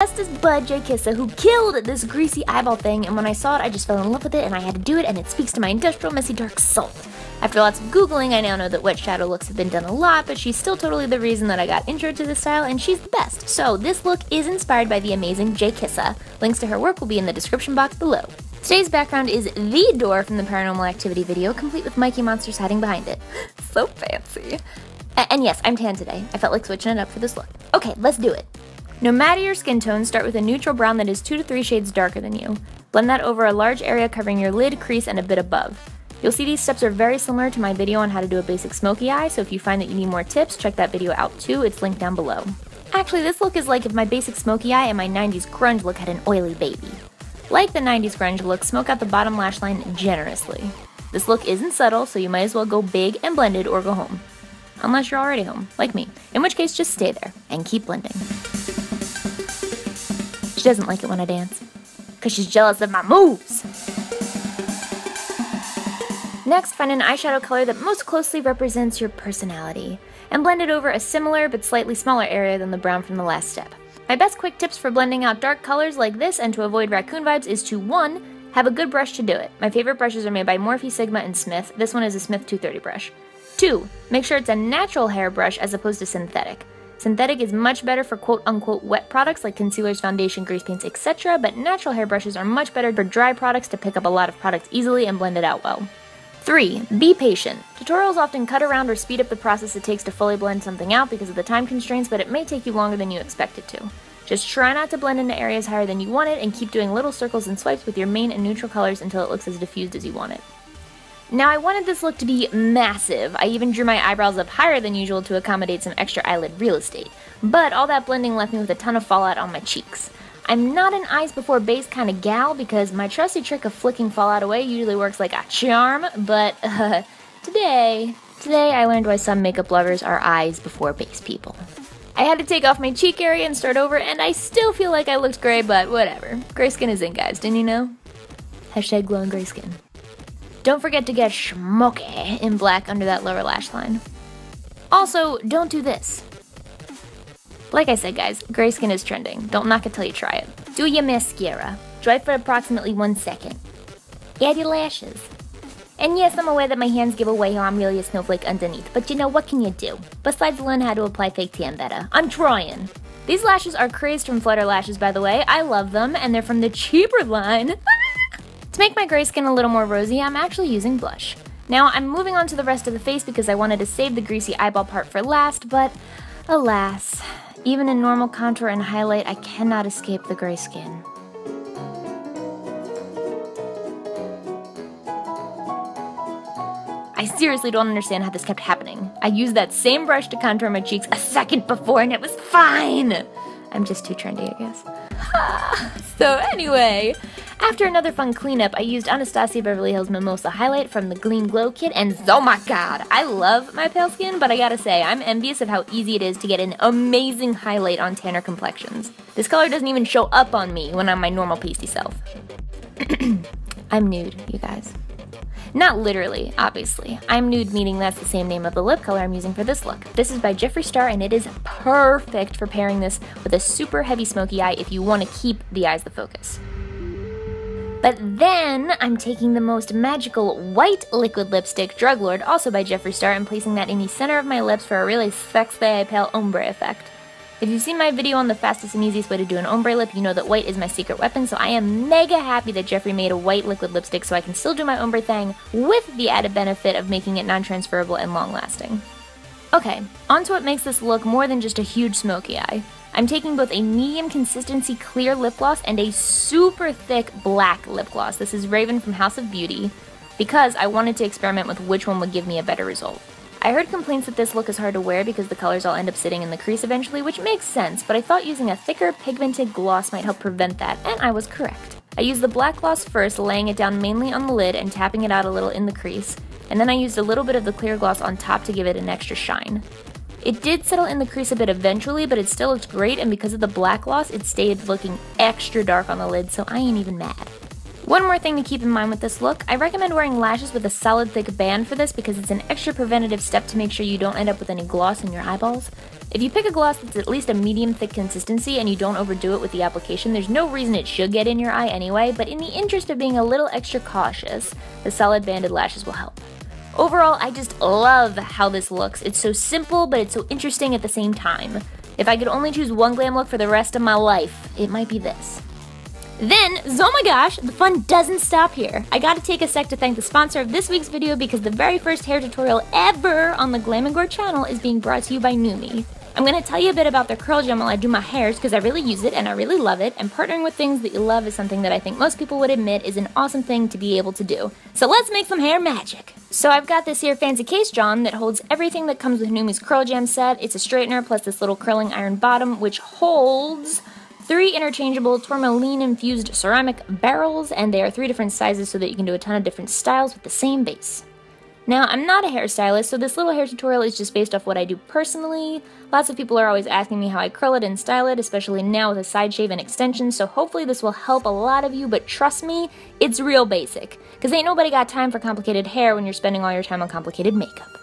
Next is Bud J. Kissa, who killed this greasy eyeball thing, and when I saw it, I just fell in love with it, and I had to do it, and it speaks to my industrial, messy, dark soul. After lots of Googling, I now know that wet shadow looks have been done a lot, but she's still totally the reason that I got intro to this style, and she's the best. So this look is inspired by the amazing J. Kissa. Links to her work will be in the description box below. Today's background is the door from the Paranormal Activity video, complete with Mikey monsters hiding behind it. So fancy. And yes, I'm tan today. I felt like switching it up for this look. Okay, let's do it. No matter your skin tone, start with a neutral brown that is 2 to 3 shades darker than you. Blend that over a large area covering your lid, crease, and a bit above. You'll see these steps are very similar to my video on how to do a basic smoky eye, so if you find that you need more tips, check that video out too, it's linked down below. Actually, this look is like if my basic smoky eye and my 90s grunge look had an oily baby. Like the 90s grunge look, smoke out the bottom lash line generously. This look isn't subtle, so you might as well go big and blended or go home. Unless you're already home, like me, in which case just stay there and keep blending. She doesn't like it when I dance, because she's jealous of my moves. Next, find an eyeshadow color that most closely represents your personality, and blend it over a similar but slightly smaller area than the brown from the last step. My best quick tips for blending out dark colors like this and to avoid raccoon vibes is to 1. Have a good brush to do it. My favorite brushes are made by Morphe, Sigma, and Smith. This one is a Smith 230 brush. 2. Make sure it's a natural hair brush as opposed to synthetic. Synthetic is much better for quote-unquote wet products like concealers, foundation, grease paints, etc., but natural hair brushes are much better for dry products to pick up a lot of products easily and blend it out well. 3. Be patient. Tutorials often cut around or speed up the process it takes to fully blend something out because of the time constraints, but it may take you longer than you expect it to. Just try not to blend into areas higher than you want it and keep doing little circles and swipes with your main and neutral colors until it looks as diffused as you want it. Now, I wanted this look to be massive. I even drew my eyebrows up higher than usual to accommodate some extra eyelid real estate. But all that blending left me with a ton of fallout on my cheeks. I'm not an eyes before base kind of gal because my trusty trick of flicking fallout away usually works like a charm, but today I learned why some makeup lovers are eyes before base people. I had to take off my cheek area and start over, and I still feel like I looked gray, but whatever. Gray skin is in, guys, didn't you know? Hashtag glowing gray skin. Don't forget to get Smokey in black under that lower lash line. Also, don't do this. Like I said, guys, gray skin is trending. Don't knock it till you try it. Do your mascara. Dry for approximately 1 second. Add your lashes. And yes, I'm aware that my hands give away how I'm really a snowflake underneath, but you know, what can you do? Besides learn how to apply fake tan better. I'm trying. These lashes are crazed from Flutter Lashes, by the way. I love them, and they're from the cheaper line. To make my gray skin a little more rosy, I'm actually using blush. Now, I'm moving on to the rest of the face because I wanted to save the greasy eyeball part for last, but alas, even in normal contour and highlight, I cannot escape the gray skin. I seriously don't understand how this kept happening. I used that same brush to contour my cheeks a second before and it was fine! I'm just too trendy, I guess. So anyway, after another fun cleanup, I used Anastasia Beverly Hills Mimosa Highlight from the Gleam Glow Kit, and oh my god, I love my pale skin, but I gotta say, I'm envious of how easy it is to get an amazing highlight on tanner complexions. This color doesn't even show up on me when I'm my normal pasty self. I'm nude, you guys. Not literally, obviously. I'm nude, meaning that's the same name of the lip color I'm using for this look. This is by Jeffree Star, and it is perfect for pairing this with a super heavy smoky eye if you want to keep the eyes the focus. But then, I'm taking the most magical white liquid lipstick, Drug Lord, also by Jeffree Star, and placing that in the center of my lips for a really sexy pale ombre effect. If you've seen my video on the fastest and easiest way to do an ombre lip, you know that white is my secret weapon, so I am mega happy that Jeffree made a white liquid lipstick so I can still do my ombre thing with the added benefit of making it non-transferable and long-lasting. Okay, on to what makes this look more than just a huge smoky eye. I'm taking both a medium consistency clear lip gloss and a super thick black lip gloss. This is Raven from House of Beauty, because I wanted to experiment with which one would give me a better result. I heard complaints that this look is hard to wear because the colors all end up sitting in the crease eventually, which makes sense, but I thought using a thicker pigmented gloss might help prevent that, and I was correct. I used the black gloss first, laying it down mainly on the lid and tapping it out a little in the crease, and then I used a little bit of the clear gloss on top to give it an extra shine. It did settle in the crease a bit eventually, but it still looked great, and because of the black gloss, it stayed looking extra dark on the lid, so I ain't even mad. One more thing to keep in mind with this look, I recommend wearing lashes with a solid thick band for this because it's an extra preventative step to make sure you don't end up with any gloss in your eyeballs. If you pick a gloss that's at least a medium thick consistency and you don't overdo it with the application, there's no reason it should get in your eye anyway, but in the interest of being a little extra cautious, the solid banded lashes will help. Overall, I just love how this looks. It's so simple, but it's so interesting at the same time. If I could only choose one glam look for the rest of my life, it might be this. Then, oh my gosh, the fun doesn't stop here. I gotta take a sec to thank the sponsor of this week's video because the very first hair tutorial ever on the Glam & Gore channel is being brought to you by Numi. I'm gonna tell you a bit about their curl gel while I do my hairs because I really use it and I really love it, and partnering with things that you love is something that I think most people would admit is an awesome thing to be able to do. So let's make some hair magic. So I've got this here fancy case John that holds everything that comes with Numi's Curl Jam set. It's a straightener plus this little curling iron bottom which holds 3 interchangeable tourmaline-infused ceramic barrels, and they are 3 different sizes so that you can do a ton of different styles with the same base. Now, I'm not a hairstylist, so this little hair tutorial is just based off what I do personally. Lots of people are always asking me how I curl it and style it, especially now with a side shave and extensions, so hopefully this will help a lot of you, but trust me, it's real basic. Because ain't nobody got time for complicated hair when you're spending all your time on complicated makeup.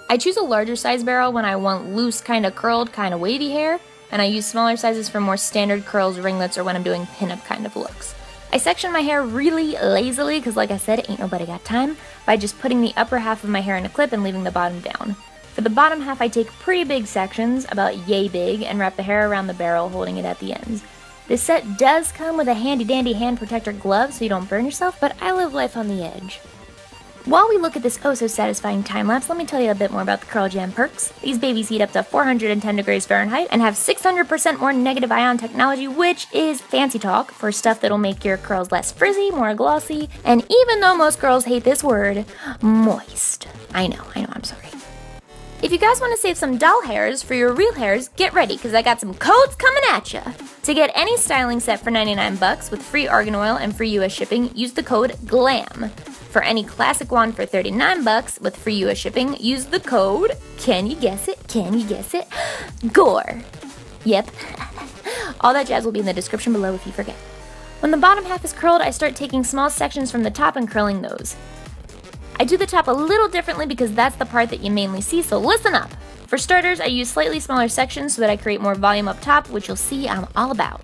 I choose a larger size barrel when I want loose, kinda curled, kinda wavy hair, and I use smaller sizes for more standard curls, ringlets, or when I'm doing pinup kind of looks. I section my hair really lazily, because like I said, ain't nobody got time, by just putting the upper half of my hair in a clip and leaving the bottom down. For the bottom half, I take pretty big sections, about yay big, and wrap the hair around the barrel, holding it at the ends. This set does come with a handy dandy hand protector glove so you don't burn yourself, but I live life on the edge. While we look at this oh so satisfying time lapse, let me tell you a bit more about the Curl Jam perks. These babies heat up to 410 degrees Fahrenheit and have 600% more negative ion technology, which is fancy talk for stuff that'll make your curls less frizzy, more glossy, and even though most girls hate this word, moist. I know, I'm sorry. If you guys want to save some doll hairs for your real hairs, get ready because I got some codes coming at ya. To get any styling set for 99 bucks with free argan oil and free US shipping, use the code GLAM. For any classic wand for 39 bucks with free US shipping, use the code, can you guess it, GORE. Yep. All that jazz will be in the description below if you forget. When the bottom half is curled, I start taking small sections from the top and curling those. I do the top a little differently because that's the part that you mainly see, so listen up. For starters, I use slightly smaller sections so that I create more volume up top, which you'll see I'm all about.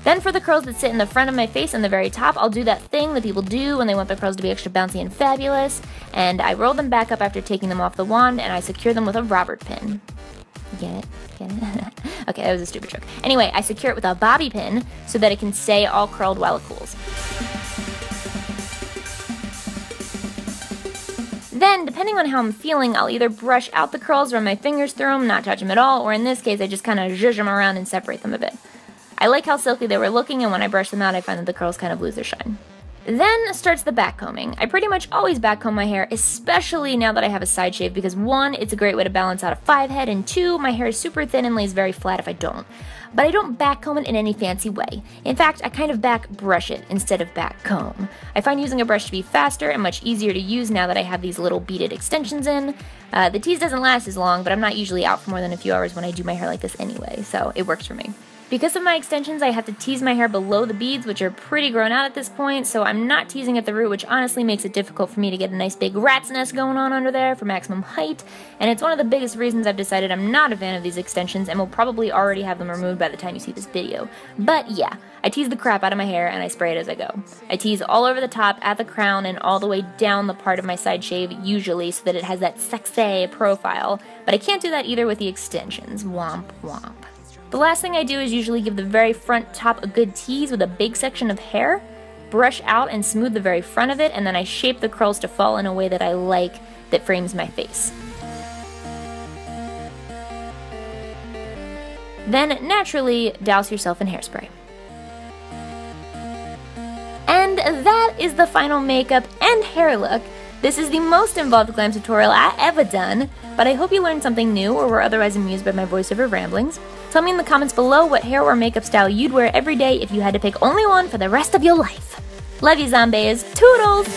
Then for the curls that sit in the front of my face and the very top, I'll do that thing that people do when they want their curls to be extra bouncy and fabulous, and I roll them back up after taking them off the wand, and I secure them with a robber pin. Get it? Okay, that was a stupid trick. Anyway, I secure it with a bobby pin so that it can stay all curled while it cools. Then, depending on how I'm feeling, I'll either brush out the curls, run my fingers through them, not touch them at all, or in this case, I just kind of zhuzh them around and separate them a bit. I like how silky they were looking, and when I brush them out, I find that the curls kind of lose their shine. Then starts the back combing. I pretty much always back comb my hair, especially now that I have a side shave, because 1, it's a great way to balance out a 5 head, and 2, my hair is super thin and lays very flat if I don't. But I don't back comb it in any fancy way. In fact, I kind of back brush it instead of back comb. I find using a brush to be faster and much easier to use now that I have these little beaded extensions in. The tease doesn't last as long, but I'm not usually out for more than a few hours when I do my hair like this anyway, so it works for me. Because of my extensions, I have to tease my hair below the beads, which are pretty grown out at this point, so I'm not teasing at the root, which honestly makes it difficult for me to get a nice big rat's nest going on under there for maximum height, and it's one of the biggest reasons I've decided I'm not a fan of these extensions and will probably already have them removed by the time you see this video. But yeah, I tease the crap out of my hair and I spray it as I go. I tease all over the top, at the crown, and all the way down the part of my side shave, usually, so that it has that sexy profile, but I can't do that either with the extensions. Womp womp. The last thing I do is usually give the very front top a good tease with a big section of hair, brush out and smooth the very front of it, and then I shape the curls to fall in a way that I like that frames my face. Then, naturally, douse yourself in hairspray. And that is the final makeup and hair look. This is the most involved glam tutorial I ever done, but I hope you learned something new or were otherwise amused by my voiceover ramblings. Tell me in the comments below what hair or makeup style you'd wear every day if you had to pick only one for the rest of your life. Love you, zombies. Toodles!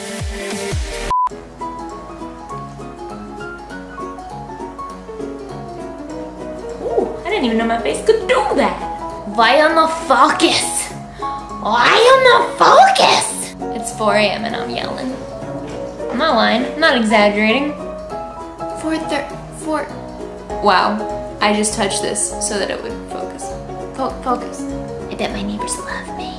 Ooh, I didn't even know my face could do that. Why on the focus? Why you not focus? It's 4 a.m. and I'm yelling. I'm not lying, I'm not exaggerating. 4. Wow, I just touched this so that it would focus. Focus. I bet my neighbors love me.